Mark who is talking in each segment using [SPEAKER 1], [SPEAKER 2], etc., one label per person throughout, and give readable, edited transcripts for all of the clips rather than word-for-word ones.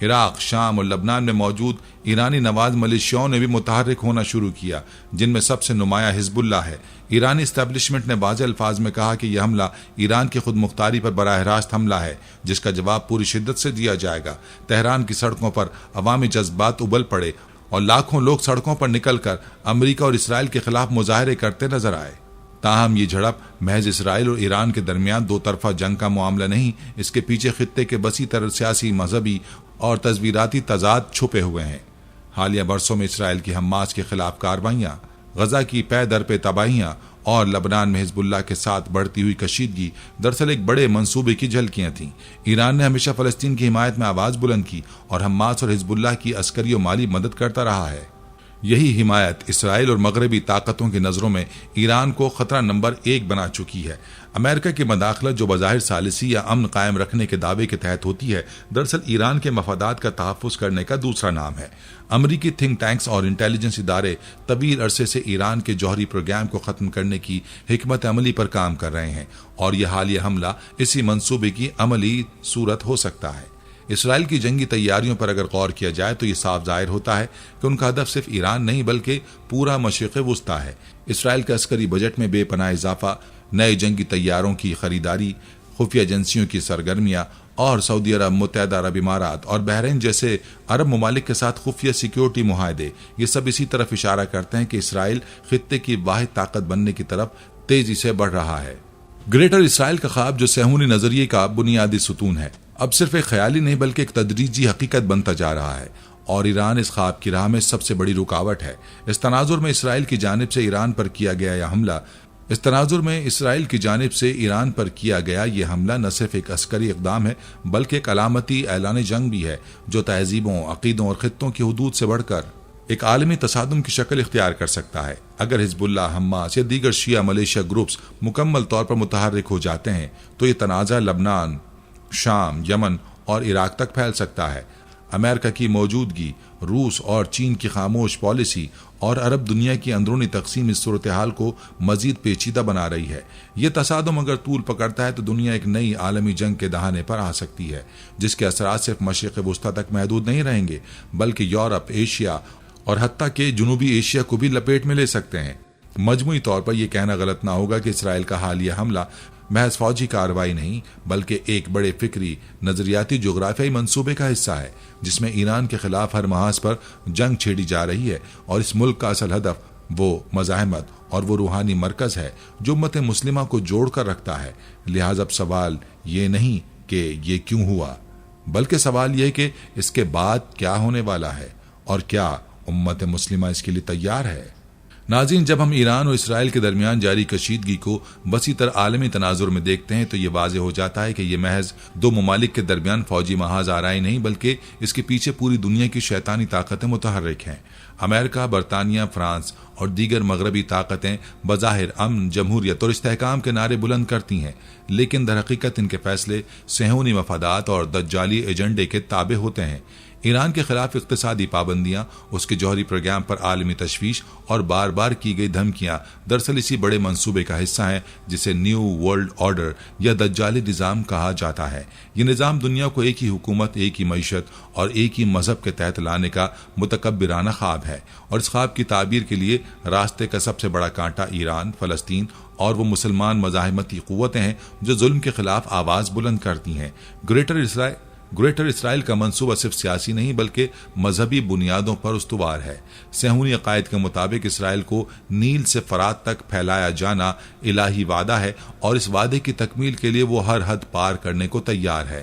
[SPEAKER 1] عراق، شام اور لبنان میں موجود ایرانی نواز ملیشیاؤں نے بھی متحرک ہونا شروع کیا، جن میں سب سے نمایاں حزب اللہ ہے۔ ایرانی اسٹیبلشمنٹ نے واضح الفاظ میں کہا کہ یہ حملہ ایران کی خود مختاری پر براہ راست حملہ ہے، جس کا جواب پوری شدت سے دیا جائے گا۔ تہران کی سڑکوں پر عوامی جذبات ابل پڑے اور لاکھوں لوگ سڑکوں پر نکل کر امریکہ اور اسرائیل کے خلاف مظاہرے کرتے نظر آئے۔ تاہم یہ جھڑپ محض اسرائیل اور ایران کے درمیان دو طرفہ جنگ کا معاملہ نہیں، اس کے پیچھے خطے کے وسیع تر سیاسی، مذہبی اور تصویراتی تضاد چھپے ہوئے ہیں۔ حالیہ برسوں میں اسرائیل کی حماس کے خلاف کارروائیاں، غزہ کی پے در پہ تباہیاں اور لبنان میں حزب اللہ کے ساتھ بڑھتی ہوئی کشیدگی دراصل ایک بڑے منصوبے کی جھلکیاں تھیں۔ ایران نے ہمیشہ فلسطین کی حمایت میں آواز بلند کی اور حماس اور حزب اللہ کی عسکری و مالی مدد کرتا رہا ہے۔ یہی حمایت اسرائیل اور مغربی طاقتوں کی نظروں میں ایران کو خطرہ نمبر 1 بنا چکی ہے۔ امریکہ کی مداخلت جو بظاہر ثالثی یا امن قائم رکھنے کے دعوے کے تحت ہوتی ہے، دراصل ایران کے مفادات کا تحفظ کرنے کا دوسرا نام ہے۔ امریکی تھنک ٹینکس اور انٹیلیجنس ادارے طویل عرصے سے ایران کے جوہری پروگرام کو ختم کرنے کی حکمت عملی پر کام کر رہے ہیں، اور یہ حالیہ حملہ اسی منصوبے کی عملی صورت ہو سکتا ہے۔ اسرائیل کی جنگی تیاریوں پر اگر غور کیا جائے تو یہ صاف ظاہر ہوتا ہے کہ ان کا ہدف صرف ایران نہیں بلکہ پورا مشرق وسطیٰ ہے۔ اسرائیل کے عسکری بجٹ میں بے پناہ اضافہ، نئے جنگی طیاروں کی خریداری، خفیہ ایجنسیوں کی سرگرمیاں اور سعودی عرب، متحدہ عرب امارات اور بحرین جیسے عرب ممالک کے ساتھ خفیہ سیکیورٹی معاہدے، یہ سب اسی طرف اشارہ کرتے ہیں کہ اسرائیل خطے کی واحد طاقت بننے کی طرف تیزی سے بڑھ رہا ہے۔ گریٹر اسرائیل کا خواب جو صہیونی نظریے کا بنیادی ستون ہے، اب صرف ایک خیالی نہیں بلکہ ایک تدریجی حقیقت بنتا جا رہا ہے، اور ایران اس خواب کی راہ میں سب سے بڑی رکاوٹ ہے۔ اس تناظر میں اسرائیل کی جانب سے ایران پر کیا گیا یہ حملہ نہ صرف ایک عسکری اقدام ہے بلکہ ایک علامتی اعلان جنگ بھی ہے، جو تہذیبوں، عقیدوں اور خطوں کی حدود سے بڑھ کر ایک عالمی تصادم کی شکل اختیار کر سکتا ہے۔ اگر حزب اللہ، حماس یا دیگر شیعہ ملیشیا گروپس مکمل طور پر متحرک ہو جاتے ہیں تو یہ تنازع لبنان، شام، یمن اور عراق تک پھیل سکتا ہے۔ امریکہ کی موجودگی، روس اور چین کی خاموش پالیسی اور عرب دنیا کی اندرونی تقسیم اس صورتحال کو مزید پیچیدہ بنا رہی ہے۔ یہ تصادم اگر طول پکڑتا ہے تو دنیا ایک نئی عالمی جنگ کے دہانے پر آ سکتی ہے، جس کے اثرات صرف مشرق وسطیٰ تک محدود نہیں رہیں گے بلکہ یورپ، ایشیا اور حتیٰ کہ جنوبی ایشیا کو بھی لپیٹ میں لے سکتے ہیں۔ مجموعی طور پر یہ کہنا غلط نہ ہوگا کہ اسرائیل کا حالیہ حملہ محض فوجی کارروائی نہیں بلکہ ایک بڑے فکری، نظریاتی، جغرافیائی منصوبے کا حصہ ہے، جس میں ایران کے خلاف ہر محاذ پر جنگ چھیڑی جا رہی ہے، اور اس ملک کا اصل ہدف وہ مزاحمت اور وہ روحانی مرکز ہے جو امت مسلمہ کو جوڑ کر رکھتا ہے۔ لہٰذا اب سوال یہ نہیں کہ یہ کیوں ہوا، بلکہ سوال یہ کہ اس کے بعد کیا ہونے والا ہے، اور کیا امت مسلمہ اس کے لیے تیار ہے۔ ناظرین، جب ہم ایران اور اسرائیل کے درمیان جاری کشیدگی کو وسیع تر عالمی تناظر میں دیکھتے ہیں تو یہ واضح ہو جاتا ہے کہ یہ محض دو ممالک کے درمیان فوجی محاذ آرائی نہیں بلکہ اس کے پیچھے پوری دنیا کی شیطانی طاقتیں متحرک ہیں۔ امریکہ، برطانیہ، فرانس اور دیگر مغربی طاقتیں بظاہر امن، جمہوریت اور استحکام کے نعرے بلند کرتی ہیں، لیکن در حقیقت ان کے فیصلے صہیونی مفادات اور دجالی ایجنڈے کے تابع ہوتے ہیں۔ ایران کے خلاف اقتصادی پابندیاں، اس کے جوہری پروگرام پر عالمی تشویش اور بار بار کی گئی دھمکیاں دراصل اسی بڑے منصوبے کا حصہ ہیں جسے نیو ورلڈ آرڈر یا دجالی نظام کہا جاتا ہے۔ یہ نظام دنیا کو ایک ہی حکومت، ایک ہی معیشت اور ایک ہی مذہب کے تحت لانے کا متکبرانہ خواب ہے، اور اس خواب کی تعبیر کے لیے راستے کا سب سے بڑا کانٹا ایران، فلسطین اور وہ مسلمان مزاحمتی قوتیں ہیں جو ظلم کے خلاف آواز بلند کرتی ہیں۔ گریٹر اسرائیل کا منصوبہ صرف سیاسی نہیں بلکہ مذہبی بنیادوں پر استوار ہے۔ صہیونی عقائد کے مطابق اسرائیل کو نیل سے فرات تک پھیلایا جانا الہی وعدہ ہے، اور اس وعدے کی تکمیل کے لیے وہ ہر حد پار کرنے کو تیار ہے۔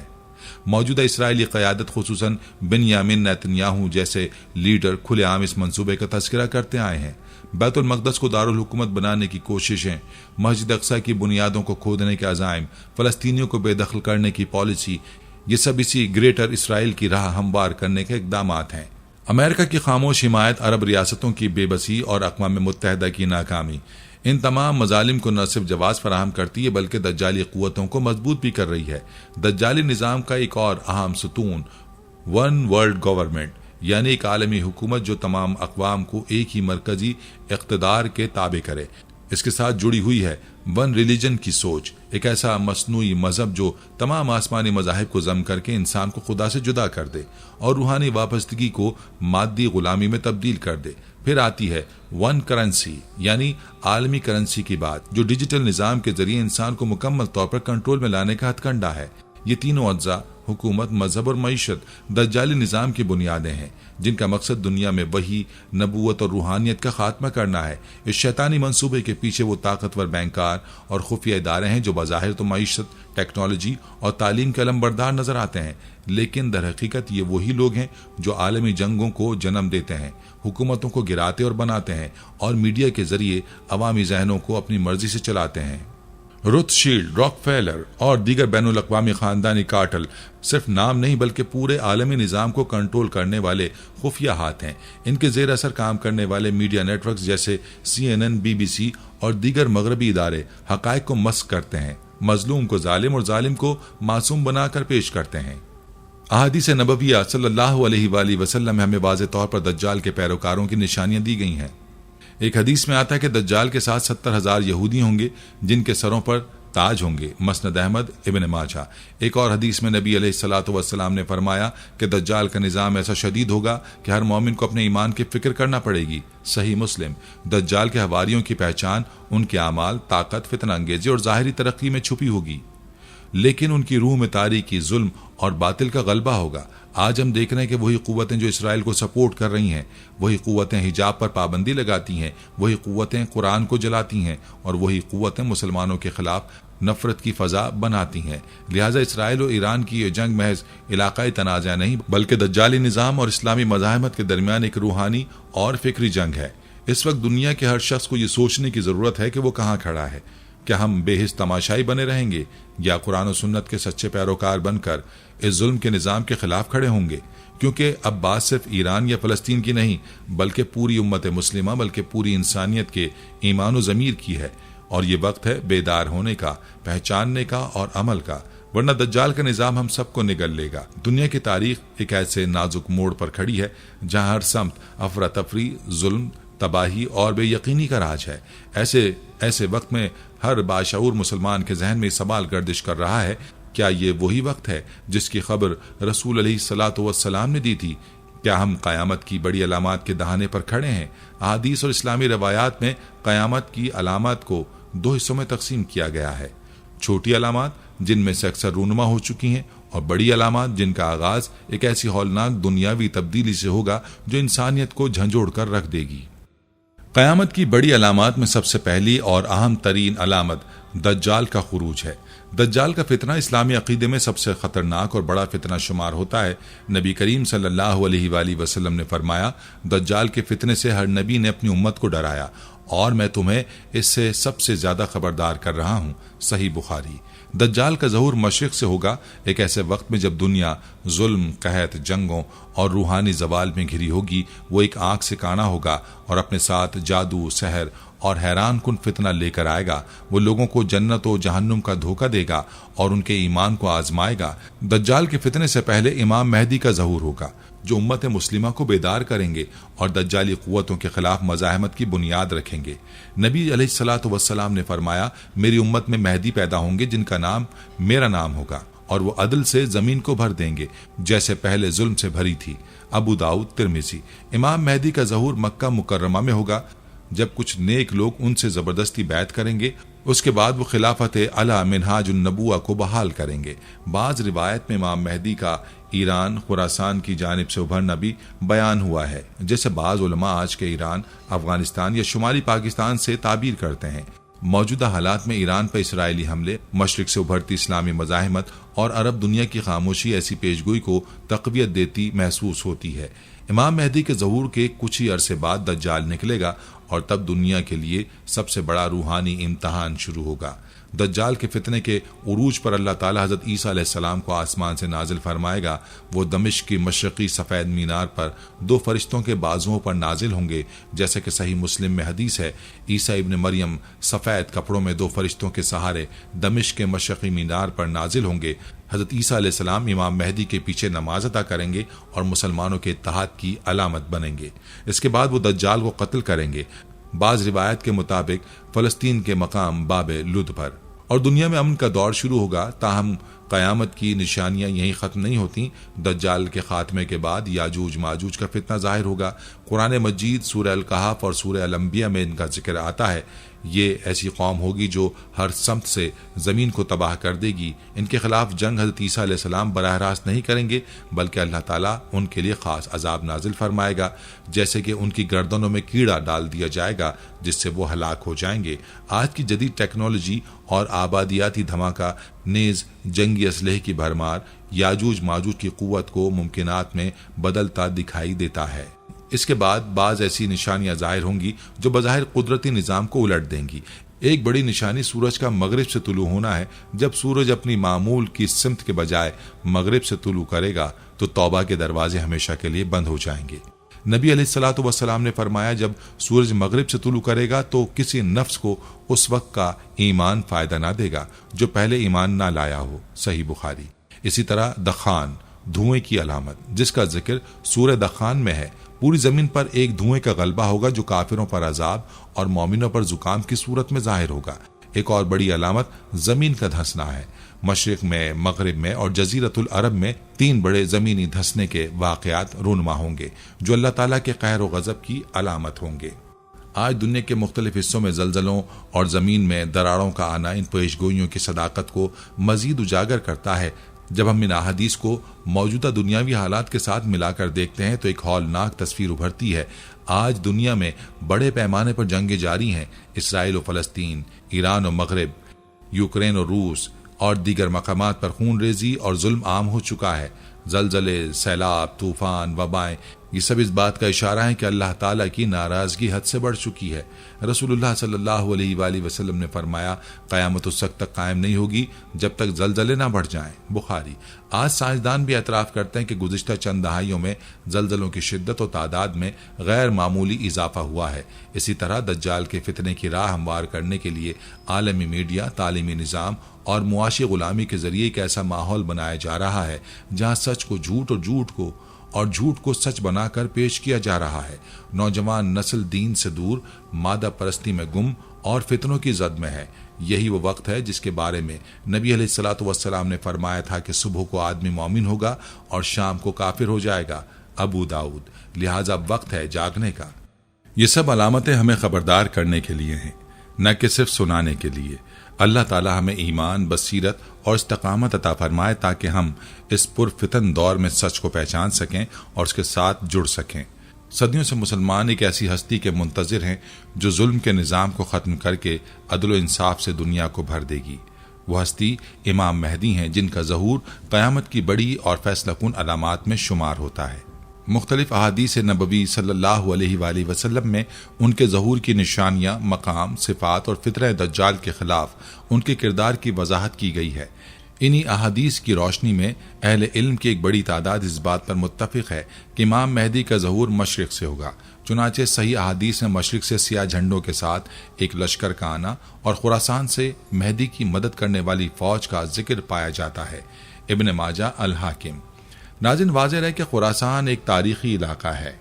[SPEAKER 1] موجودہ اسرائیلی قیادت، خصوصاً بنیامین نیتنیاہو جیسے لیڈر، کھلے عام اس منصوبے کا تذکرہ کرتے آئے ہیں۔ بیت المقدس کو دارالحکومت بنانے کی کوششیں، مسجد اقصیٰ کی بنیادوں کو کھودنے کے عزائم، فلسطینیوں کو بے دخل کرنے کی پالیسی، یہ سب اسی گریٹر اسرائیل کی راہ ہموار کرنے کے اقدامات ہیں۔ امریکہ کی خاموش حمایت، عرب ریاستوں کی بے بسی اور اقوام متحدہ کی ناکامی ان تمام مظالم کو نہ صرف جواز فراہم کرتی ہے بلکہ دجالی قوتوں کو مضبوط بھی کر رہی ہے۔ دجالی نظام کا ایک اور اہم ستون ون ورلڈ گورنمنٹ، یعنی ایک عالمی حکومت جو تمام اقوام کو ایک ہی مرکزی اقتدار کے تابع کرے۔ اس کے ساتھ جڑی ہوئی ہے ون ریلیجن کی سوچ، ایک ایسا مصنوعی مذہب جو تمام آسمانی مذاہب کو ضم کر کے انسان کو خدا سے جدا کر دے اور روحانی وابستگی کو مادی غلامی میں تبدیل کر دے۔ پھر آتی ہے ون کرنسی یعنی عالمی کرنسی کی بات، جو ڈیجیٹل نظام کے ذریعے انسان کو مکمل طور پر کنٹرول میں لانے کا ہتھ کنڈا ہے۔ یہ تینوں اجزاء، حکومت، مذہب اور معیشت، دجالی نظام کی بنیادیں ہیں جن کا مقصد دنیا میں وحی، نبوت اور روحانیت کا خاتمہ کرنا ہے۔ اس شیطانی منصوبے کے پیچھے وہ طاقتور بینکار اور خفیہ ادارے ہیں جو بظاہر تو معیشت، ٹیکنالوجی اور تعلیم کے علمبردار نظر آتے ہیں، لیکن در حقیقت یہ وہی لوگ ہیں جو عالمی جنگوں کو جنم دیتے ہیں، حکومتوں کو گراتے اور بناتے ہیں اور میڈیا کے ذریعے عوامی ذہنوں کو اپنی مرضی سے چلاتے ہیں۔ روتھ شیلڈ، راک فیلر اور دیگر بین الاقوامی خاندانی کارٹل صرف نام نہیں بلکہ پورے عالمی نظام کو کنٹرول کرنے والے خفیہ ہاتھ ہیں۔ ان کے زیر اثر کام کرنے والے میڈیا نیٹ ورکس جیسے CNN، BBC اور دیگر مغربی ادارے حقائق کو مسخ کرتے ہیں، مظلوم کو ظالم اور ظالم کو معصوم بنا کر پیش کرتے ہیں۔ احادیث نبویہ صلی اللہ علیہ وآلہ وسلم میں ہمیں واضح طور پر دجال کے پیروکاروں کی نشانیاں دی گئی ہیں۔ ایک حدیث میں آتا ہے کہ دجال کے ساتھ 70,000 یہودی ہوں گے جن کے سروں پر تاج ہوں گے، مسند احمد، ابن ماجہ۔ ایک اور حدیث میں نبی علیہ الصلوۃ والسلام نے فرمایا کہ دجال کا نظام ایسا شدید ہوگا کہ ہر مومن کو اپنے ایمان کی فکر کرنا پڑے گی، صحیح مسلم۔ دجال کے حواریوں کی پہچان ان کے اعمال، طاقت، فتنہ انگیزی اور ظاہری ترقی میں چھپی ہوگی، لیکن ان کی روح میں تاریکی، ظلم اور باطل کا غلبہ ہوگا۔ آج ہم دیکھ رہے ہیں کہ وہی قوتیں جو اسرائیل کو سپورٹ کر رہی ہیں، وہی قوتیں حجاب پر پابندی لگاتی ہیں، وہی قوتیں قرآن کو جلاتی ہیں اور وہی قوتیں مسلمانوں کے خلاف نفرت کی فضا بناتی ہیں۔ لہٰذا اسرائیل اور ایران کی یہ جنگ محض علاقائی تنازع نہیں بلکہ دجالی نظام اور اسلامی مزاحمت کے درمیان ایک روحانی اور فکری جنگ ہے۔ اس وقت دنیا کے ہر شخص کو یہ سوچنے کی ضرورت ہے کہ وہ کہاں کھڑا ہے۔ کیا ہم بے حس تماشائی بنے رہیں گے یا قرآن و سنت کے سچے پیروکار بن کر اس ظلم کے نظام کے خلاف کھڑے ہوں گے؟ کیونکہ اب بات صرف ایران یا فلسطین کی نہیں بلکہ پوری امت مسلمہ، بلکہ پوری انسانیت کے ایمان و ضمیر کی ہے، اور یہ وقت ہے بیدار ہونے کا، پہچاننے کا اور عمل کا، ورنہ دجال کا نظام ہم سب کو نگل لے گا۔ دنیا کی تاریخ ایک ایسے نازک موڑ پر کھڑی ہے جہاں ہر سمت افراتفری، ظلم، تباہی اور بے یقینی کا راج ہے۔ ایسے وقت میں ہر باشعور مسلمان کے ذہن میں سوال گردش کر رہا ہے، کیا یہ وہی وقت ہے جس کی خبر رسول علیہ الصلوۃ والسلام نے دی تھی؟ کیا ہم قیامت کی بڑی علامات کے دہانے پر کھڑے ہیں؟ احادیث اور اسلامی روایات میں قیامت کی علامات کو 2 حصوں میں تقسیم کیا گیا ہے: چھوٹی علامات جن میں سے اکثر رونما ہو چکی ہیں، اور بڑی علامات جن کا آغاز ایک ایسی ہولناک دنیاوی تبدیلی سے ہوگا جو انسانیت کو جھنجھوڑ کر رکھ دے گی۔ قیامت کی بڑی علامات میں سب سے پہلی اور اہم ترین علامت دجال کا خروج ہے۔ دجال کا فتنہ اسلامی عقیدے میں سب سے خطرناک اور بڑا فتنہ شمار ہوتا ہے۔ نبی کریم صلی اللہ علیہ وآلہ وسلم نے فرمایا، دجال کے فتنے سے ہر نبی نے اپنی امت کو ڈرایا اور میں تمہیں اس سے سب سے زیادہ خبردار کر رہا ہوں، صحیح بخاری۔ دجال کا ظہور مشرق سے ہوگا، ایک ایسے وقت میں جب دنیا ظلم، قحط، جنگوں اور روحانی زوال میں گھری ہوگی۔ وہ ایک آنکھ سے کانا ہوگا اور اپنے ساتھ جادو، سحر اور حیران کن فتنہ لے کر آئے گا۔ وہ لوگوں کو جنت و جہنم کا دھوکہ دے گا اور ان کے ایمان کو آزمائے گا۔ دجال کے فتنے سے پہلے امام مہدی کا ظہور ہوگا جو امت مسلمہ کو بیدار کریں گے اور دجالی قوتوں کے خلاف مزاحمت کی بنیاد رکھیں گے۔ نبی علیہ الصلوۃ والسلام نے فرمایا، میری امت میں مہدی پیدا ہوں گے جن کا نام میرا نام ہوگا، اور وہ عدل سے زمین کو بھر دیں گے جیسے پہلے ظلم سے بھری تھی۔ ابو داؤد، ترمذی۔ امام مہدی کا ظہور مکہ مکرمہ میں ہوگا جب کچھ نیک لوگ ان سے زبردستی بیعت کریں گے، اس کے بعد وہ خلافت علی منہاج النبوہ کو بحال کریں گے۔ بعض روایت میں امام مہدی کا ایران، خراسان کی جانب سے ابھرنا بھی بیان ہوا ہے، جیسے بعض علماء آج کے ایران، افغانستان یا شمالی پاکستان سے تعبیر کرتے ہیں۔ موجودہ حالات میں ایران پر اسرائیلی حملے، مشرق سے ابھرتی اسلامی مزاحمت اور عرب دنیا کی خاموشی ایسی پیشگوئی کو تقویت دیتی محسوس ہوتی ہے۔ امام مہدی کے ظہور کے کچھ ہی عرصے بعد دجال نکلے گا اور تب دنیا کے لیے سب سے بڑا روحانی امتحان شروع ہوگا۔ دجال کے فتنے کے عروج پر اللہ تعالیٰ حضرت عیسیٰ علیہ السلام کو آسمان سے نازل فرمائے گا۔ وہ دمشق کی مشرقی سفید مینار پر 2 فرشتوں کے بازوؤں پر نازل ہوں گے، جیسے کہ صحیح مسلم میں حدیث ہے۔ عیسیٰ ابن مریم سفید کپڑوں میں 2 فرشتوں کے سہارے دمشق کے مشرقی مینار پر نازل ہوں گے۔ حضرت عیسیٰ علیہ السلام امام مہدی کے پیچھے نماز ادا کریں گے اور مسلمانوں کے اتحاد کی علامت بنیں گے۔ اس کے بعد وہ دجال کو قتل کریں گے۔ بعض روایت کے مطابق فلسطین کے مقام باب لد پر، اور دنیا میں امن کا دور شروع ہوگا۔ تاہم قیامت کی نشانیاں یہیں ختم نہیں ہوتی۔ دجال کے خاتمے کے بعد یاجوج ماجوج کا فتنہ ظاہر ہوگا۔ قرآن مجید سورہ الکہف اور سورہ الانبیاء میں ان کا ذکر آتا ہے۔ یہ ایسی قوم ہوگی جو ہر سمت سے زمین کو تباہ کر دے گی۔ ان کے خلاف جنگ حضرت عیسیٰ علیہ السلام براہ راست نہیں کریں گے، بلکہ اللہ تعالیٰ ان کے لیے خاص عذاب نازل فرمائے گا، جیسے کہ ان کی گردنوں میں کیڑا ڈال دیا جائے گا جس سے وہ ہلاک ہو جائیں گے۔ آج کی جدید ٹیکنالوجی اور آبادیاتی دھماکہ نیز جنگی اسلحے کی بھرمار یاجوج ماجوج کی قوت کو ممکنات میں بدلتا دکھائی دیتا ہے۔ اس کے بعد بعض ایسی نشانیاں ظاہر ہوں گی جو بظاہر قدرتی نظام کو الٹ دیں گی۔ ایک بڑی نشانی سورج کا مغرب سے طلوع ہونا ہے۔ جب سورج اپنی معمول کی سمت کے بجائے مغرب سے طلوع کرے گا تو توبہ کے دروازے ہمیشہ کے لیے بند ہو جائیں گے۔ نبی علیہ الصلوۃ والسلام نے فرمایا، جب سورج مغرب سے طلوع کرے گا تو کسی نفس کو اس وقت کا ایمان فائدہ نہ دے گا جو پہلے ایمان نہ لایا ہو۔ صحیح بخاری۔ اسی طرح دخان، دھوئیں کی علامت، جس کا ذکر سورہ دخان میں ہے، پوری زمین پر ایک دھوئیں کا غلبہ ہوگا جو کافروں پر عذاب اور مومنوں پر زکام کی صورت میں ظاہر ہوگا۔ ایک اور بڑی علامت زمین کا دھنسنا ہے۔ مشرق میں، مغرب میں اور جزیرۃ العرب میں 3 بڑے زمینی دھنسنے کے واقعات رونما ہوں گے جو اللہ تعالیٰ کے قہر و غضب کی علامت ہوں گے۔ آج دنیا کے مختلف حصوں میں زلزلوں اور زمین میں دراڑوں کا آنا ان پیش گوئیوں کی صداقت کو مزید اجاگر کرتا ہے۔ جب ہم ان احادیث کو موجودہ دنیاوی حالات کے ساتھ ملا کر دیکھتے ہیں تو ایک ہولناک تصویر ابھرتی ہے۔ آج دنیا میں بڑے پیمانے پر جنگیں جاری ہیں۔ اسرائیل و فلسطین، ایران و مغرب، یوکرین و روس اور دیگر مقامات پر خون ریزی اور ظلم عام ہو چکا ہے۔ زلزلے، سیلاب، طوفان، وبائیں، یہ سب اس بات کا اشارہ ہے کہ اللہ تعالیٰ کی ناراضگی حد سے بڑھ چکی ہے۔ رسول اللہ صلی اللہ علیہ وآلہ وسلم نے فرمایا، قیامت اس وقت تک قائم نہیں ہوگی جب تک زلزلے نہ بڑھ جائیں۔ بخاری۔ آج سائنسدان بھی اعتراف کرتے ہیں کہ گزشتہ چند دہائیوں میں زلزلوں کی شدت و تعداد میں غیر معمولی اضافہ ہوا ہے۔ اسی طرح دجال کے فتنے کی راہ ہموار کرنے کے لیے عالمی میڈیا، تعلیمی نظام اور معاشی غلامی کے ذریعے ایک ایسا ماحول بنایا جا رہا ہے جہاں سچ کو جھوٹ اور جھوٹ کو سچ بنا کر پیش کیا جا رہا ہے۔ نوجوان نسل دین سے دور، مادہ پرستی میں گم اور فتنوں کی زد میں ہے۔ یہی وہ وقت ہے جس کے بارے میں نبی علیہ الصلوۃ والسلام نے فرمایا تھا کہ صبح کو آدمی مومن ہوگا اور شام کو کافر ہو جائے گا۔ ابو داؤد۔ لہٰذا وقت ہے جاگنے کا۔ یہ سب علامتیں ہمیں خبردار کرنے کے لیے ہیں، نہ کہ صرف سنانے کے لیے۔ اللہ تعالی ہمیں ایمان، بصیرت اور استقامت عطا فرمائے تاکہ ہم اس پرفتن دور میں سچ کو پہچان سکیں اور اس کے ساتھ جڑ سکیں۔ صدیوں سے مسلمان ایک ایسی ہستی کے منتظر ہیں جو ظلم کے نظام کو ختم کر کے عدل و انصاف سے دنیا کو بھر دے گی۔ وہ ہستی امام مہدی ہیں جن کا ظہور قیامت کی بڑی اور فیصلہ کن علامات میں شمار ہوتا ہے۔ مختلف احادیث نبوی صلی اللہ علیہ وآلہ وسلم میں ان کے ظہور کی نشانیاں، مقام، صفات اور فطرہ دجال کے خلاف ان کے کردار کی وضاحت کی گئی ہے۔ انہی احادیث کی روشنی میں اہل علم کی ایک بڑی تعداد اس بات پر متفق ہے کہ امام مہدی کا ظہور مشرق سے ہوگا۔ چنانچہ صحیح احادیث میں مشرق سے سیاہ جھنڈوں کے ساتھ ایک لشکر کا آنا اور خراسان سے مہدی کی مدد کرنے والی فوج کا ذکر پایا جاتا ہے۔ ابن ماجہ، الحاکم۔ ناظرین، واضح رہے کہ خراسان ایک تاریخی علاقہ ہے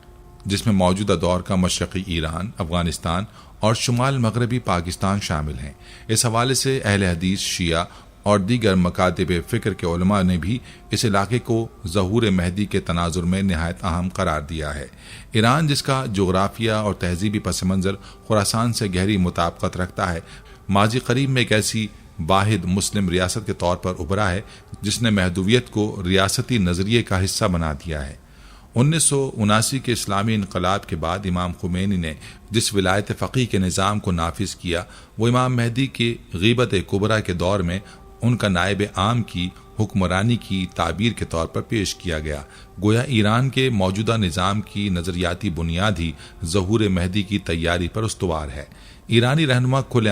[SPEAKER 1] جس میں موجودہ دور کا مشرقی ایران، افغانستان اور شمال مغربی پاکستان شامل ہیں۔ اس حوالے سے اہل حدیث، شیعہ اور دیگر مکاتب فکر کے علماء نے بھی اس علاقے کو ظہور مہدی کے تناظر میں نہایت اہم قرار دیا ہے۔ ایران، جس کا جغرافیہ اور تہذیبی پس منظر خراسان سے گہری مطابقت رکھتا ہے، ماضی قریب میں ایک ایسی واحد مسلم ریاست کے طور پر ابھرا ہے جس نے مہدویت کو ریاستی نظریے کا حصہ بنا دیا ہے۔ 1979 کے اسلامی انقلاب کے بعد امام خمینی نے جس ولایت فقیہ کے نظام کو نافذ کیا، وہ امام مہدی کے غیبت کبریٰ کے دور میں ان کا نائب عام کی حکمرانی کی تعبیر کے طور پر پیش کیا گیا۔ گویا ایران کے موجودہ نظام کی نظریاتی بنیاد ہی ظہور مہدی کی تیاری پر استوار ہے۔ ایرانی رہنما کھلے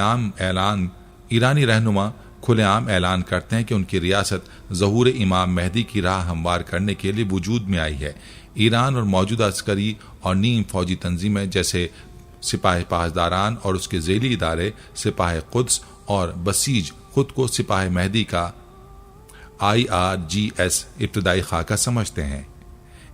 [SPEAKER 1] عام اعلان کرتے ہیں کہ ان کی ریاست ظہور امام مہدی کی راہ ہموار کرنے کے لیے وجود میں آئی ہے۔ ایران اور موجودہ عسکری اور نیم فوجی تنظیمیں جیسے سپاہ پاسداران اور اس کے ذیلی ادارے سپاہ قدس اور بسیج خود کو سپاہ مہدی کا IRGS ابتدائی خاکہ سمجھتے ہیں۔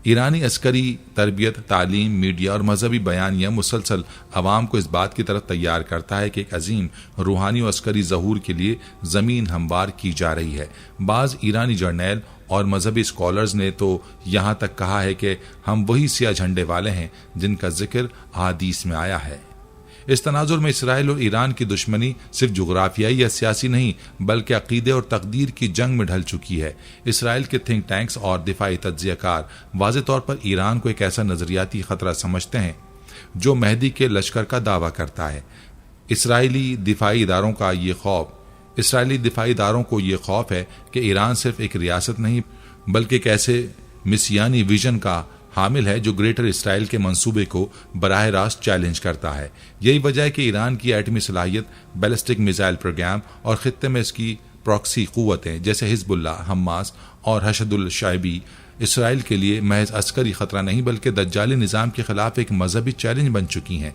[SPEAKER 1] ایرانی عسکری تربیت، تعلیم، میڈیا اور مذہبی بیانیہ مسلسل عوام کو اس بات کی طرف تیار کرتا ہے کہ ایک عظیم روحانی و عسکری ظہور کے لیے زمین ہموار کی جا رہی ہے۔ بعض ایرانی جرنیل اور مذہبی اسکالرز نے تو یہاں تک کہا ہے کہ ہم وہی سیاہ جھنڈے والے ہیں جن کا ذکر احادیث میں آیا ہے۔ اس تناظر میں اسرائیل اور ایران کی دشمنی صرف جغرافیائی یا سیاسی نہیں بلکہ عقیدے اور تقدیر کی جنگ میں ڈھل چکی ہے۔ اسرائیل کے تھنک ٹینکس اور دفاعی تجزیہ کار واضح طور پر ایران کو ایک ایسا نظریاتی خطرہ سمجھتے ہیں جو مہدی کے لشکر کا دعویٰ کرتا ہے۔ اسرائیلی دفاعی اداروں کو یہ خوف ہے کہ ایران صرف ایک ریاست نہیں بلکہ ایک ایسے مسیانی ویژن کا حامل ہے جو گریٹر اسرائیل کے منصوبے کو براہ راست چیلنج کرتا ہے۔ یہی وجہ ہے کہ ایران کی ایٹمی صلاحیت، بیلسٹک میزائل پروگرام اور خطے میں اس کی پراکسی قوتیں جیسے حزب اللہ، حماس اور حشد الشعبی اسرائیل کے لیے محض عسکری خطرہ نہیں بلکہ دجالی نظام کے خلاف ایک مذہبی چیلنج بن چکی ہیں۔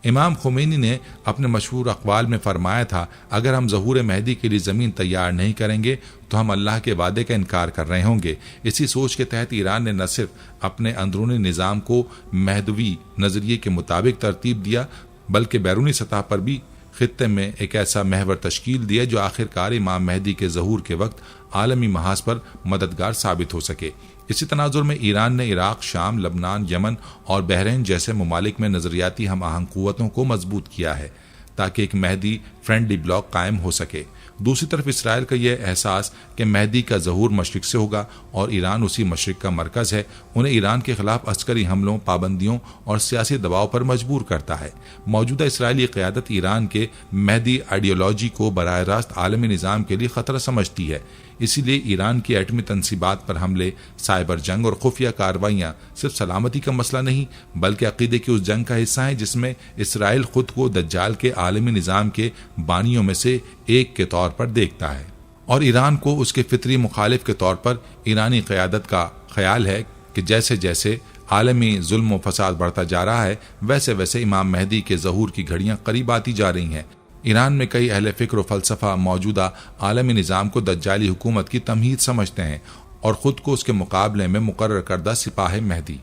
[SPEAKER 1] امام خمینی نے اپنے مشہور اقوال میں فرمایا تھا، اگر ہم ظہور مہدی کے لیے زمین تیار نہیں کریں گے تو ہم اللہ کے وعدے کا انکار کر رہے ہوں گے۔ اسی سوچ کے تحت ایران نے نہ صرف اپنے اندرونی نظام کو مہدوی نظریے کے مطابق ترتیب دیا بلکہ بیرونی سطح پر بھی خطے میں ایک ایسا محور تشکیل دیا جو آخرکار امام مہدی کے ظہور کے وقت عالمی محاذ پر مددگار ثابت ہو سکے۔ اسی تناظر میں ایران نے عراق، شام، لبنان، یمن اور بحرین جیسے ممالک میں نظریاتی ہم آہنگ قوتوں کو مضبوط کیا ہے تاکہ ایک مہدی فرینڈلی بلاک قائم ہو سکے۔ دوسری طرف اسرائیل کا یہ احساس کہ مہدی کا ظہور مشرق سے ہوگا اور ایران اسی مشرق کا مرکز ہے، انہیں ایران کے خلاف عسکری حملوں، پابندیوں اور سیاسی دباؤ پر مجبور کرتا ہے۔ موجودہ اسرائیلی قیادت ایران کے مہدی آئیڈیالوجی کو براہ راست عالمی نظام کے لیے خطرہ سمجھتی ہے، اسی لیے ایران کی ایٹمی تنصیبات پر حملے، سائبر جنگ اور خفیہ کارروائیاں صرف سلامتی کا مسئلہ نہیں بلکہ عقیدے کی اس جنگ کا حصہ ہیں جس میں اسرائیل خود کو دجال کے عالمی نظام کے بانیوں میں سے ایک کے طور پر دیکھتا ہے، اور ایران کو اس کے فطری مخالف کے طور پر ایرانی قیادت کا خیال ہے کہ جیسے جیسے عالمی ظلم و فساد بڑھتا جا رہا ہے ویسے ویسے امام مہدی کے ظہور کی گھڑیاں قریب آتی جا رہی ہیں۔ ایران میں کئی اہل فکر و فلسفہ موجودہ عالمی نظام کو دجالی حکومت کی تمہید سمجھتے ہیں اور خود کو اس کے مقابلے میں مقرر کردہ سپاہ مہدی۔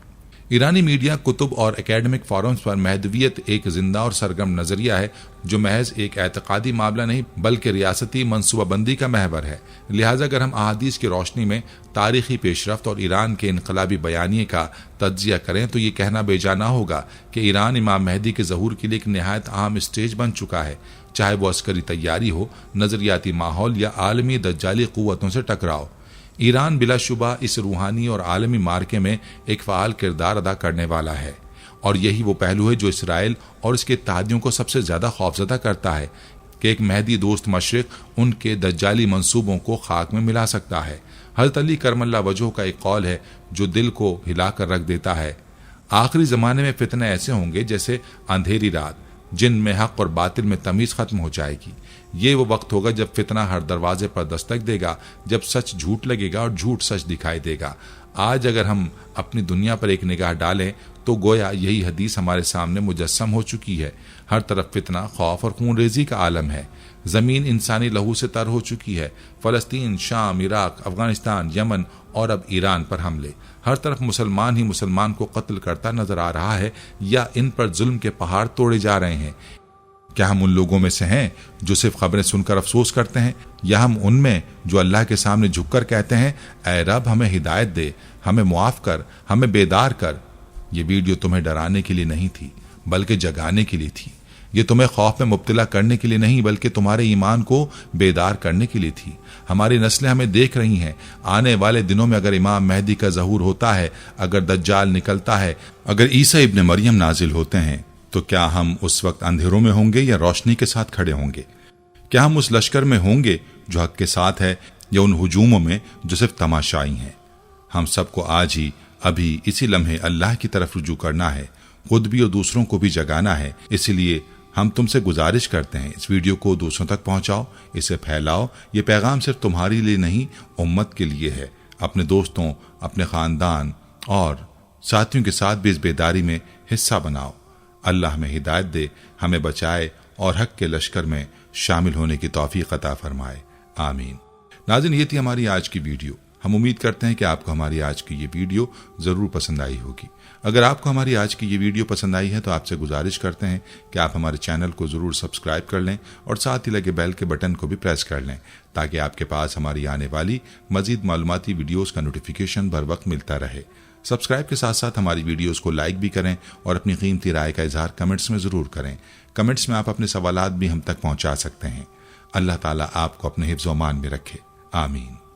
[SPEAKER 1] ایرانی میڈیا، کتب اور اکیڈمک فورمز پر مہدویت ایک زندہ اور سرگرم نظریہ ہے جو محض ایک اعتقادی معاملہ نہیں بلکہ ریاستی منصوبہ بندی کا محور ہے۔ لہٰذا اگر ہم احادیث کی روشنی میں تاریخی پیش رفت اور ایران کے انقلابی بیانیے کا تجزیہ کریں تو یہ کہنا بے جا نہ ہوگا کہ ایران امام مہدی کے ظہور کے لیے ایک نہایت اہم اسٹیج بن چکا ہے، چاہے وہ عسکری تیاری ہو، نظریاتی ماحول یا عالمی دجالی قوتوں سے ٹکراؤ۔ ایران بلا شبہ اس روحانی اور عالمی مارکے میں ایک فعال کردار ادا کرنے والا ہے، اور یہی وہ پہلو ہے جو اسرائیل اور اس کے اتحادیوں کو سب سے زیادہ خوفزدہ کرتا ہے کہ ایک مہدی دوست مشرق ان کے دجالی منصوبوں کو خاک میں ملا سکتا ہے۔ حضرت علی کرم اللہ وجہہ کا ایک قول ہے جو دل کو ہلا کر رکھ دیتا ہے، آخری زمانے میں فتنے ایسے ہوں گے جیسے اندھیری رات جن میں حق اور باطل میں تمیز ختم ہو جائے گی۔ یہ وہ وقت ہوگا جب فتنہ ہر دروازے پر دستک دے گا، جب سچ جھوٹ لگے گا اور جھوٹ سچ دکھائی دے گا۔ آج اگر ہم اپنی دنیا پر ایک نگاہ ڈالیں تو گویا یہی حدیث ہمارے سامنے مجسم ہو چکی ہے۔ ہر طرف فتنہ، خوف اور خون ریزی کا عالم ہے۔ زمین انسانی لہو سے تر ہو چکی ہے۔ فلسطین، شام، عراق، افغانستان، یمن اور اب ایران پر حملے۔ ہر طرف مسلمان ہی مسلمان کو قتل کرتا نظر آ رہا ہے یا ان پر ظلم کے پہاڑ توڑے جا رہے ہیں۔ کیا ہم ان لوگوں میں سے ہیں جو صرف خبریں سن کر افسوس کرتے ہیں، یا ہم ان میں جو اللہ کے سامنے جھک کر کہتے ہیں اے رب ہمیں ہدایت دے، ہمیں معاف کر، ہمیں بیدار کر؟ یہ ویڈیو تمہیں ڈرانے کے لیے نہیں تھی بلکہ جگانے کے لیے تھی۔ یہ تمہیں خوف میں مبتلا کرنے کے لیے نہیں بلکہ تمہارے ایمان کو بیدار کرنے کے لیے تھی۔ ہماری نسلیں ہمیں دیکھ رہی ہیں۔ آنے والے دنوں میں اگر امام مہدی کا ظہور ہوتا ہے، اگر دجال نکلتا ہے، اگر عیسیٰ ابن مریم نازل ہوتے ہیں تو کیا ہم اس وقت اندھیروں میں ہوں گے یا روشنی کے ساتھ کھڑے ہوں گے؟ کیا ہم اس لشکر میں ہوں گے جو حق کے ساتھ ہے یا ان ہجوموں میں جو صرف تماشائی ہیں؟ ہم سب کو آج ہی ابھی اسی لمحے اللہ کی طرف رجوع کرنا ہے، خود بھی اور دوسروں کو بھی جگانا ہے۔ اسی لیے ہم تم سے گزارش کرتے ہیں اس ویڈیو کو دوسروں تک پہنچاؤ، اسے پھیلاؤ۔ یہ پیغام صرف تمہارے لیے نہیں، امت کے لیے ہے۔ اپنے دوستوں، اپنے خاندان اور ساتھیوں کے ساتھ بھی اس بیداری میں حصہ بناؤ۔ اللہ ہمیں ہدایت دے، ہمیں بچائے اور حق کے لشکر میں شامل ہونے کی توفیق عطا فرمائے، آمین۔ ناظرین، یہ تھی ہماری آج کی ویڈیو۔ ہم امید کرتے ہیں کہ آپ کو ہماری آج کی یہ ویڈیو ضرور پسند آئی ہوگی۔ اگر آپ کو ہماری آج کی یہ ویڈیو پسند آئی ہے تو آپ سے گزارش کرتے ہیں کہ آپ ہمارے چینل کو ضرور سبسکرائب کر لیں اور ساتھ ہی لگے بیل کے بٹن کو بھی پریس کر لیں تاکہ آپ کے پاس ہماری آنے والی مزید معلوماتی ویڈیوز کا نوٹیفیکیشن بر وقت ملتا رہے۔ سبسکرائب کے ساتھ ساتھ ہماری ویڈیوز کو لائک بھی کریں اور اپنی قیمتی رائے کا اظہار کمنٹس میں ضرور کریں۔ کمنٹس میں آپ اپنے سوالات بھی ہم تک پہنچا سکتے ہیں۔ اللہ تعالیٰ آپ کو اپنے حفظ و امان میں رکھے، آمین۔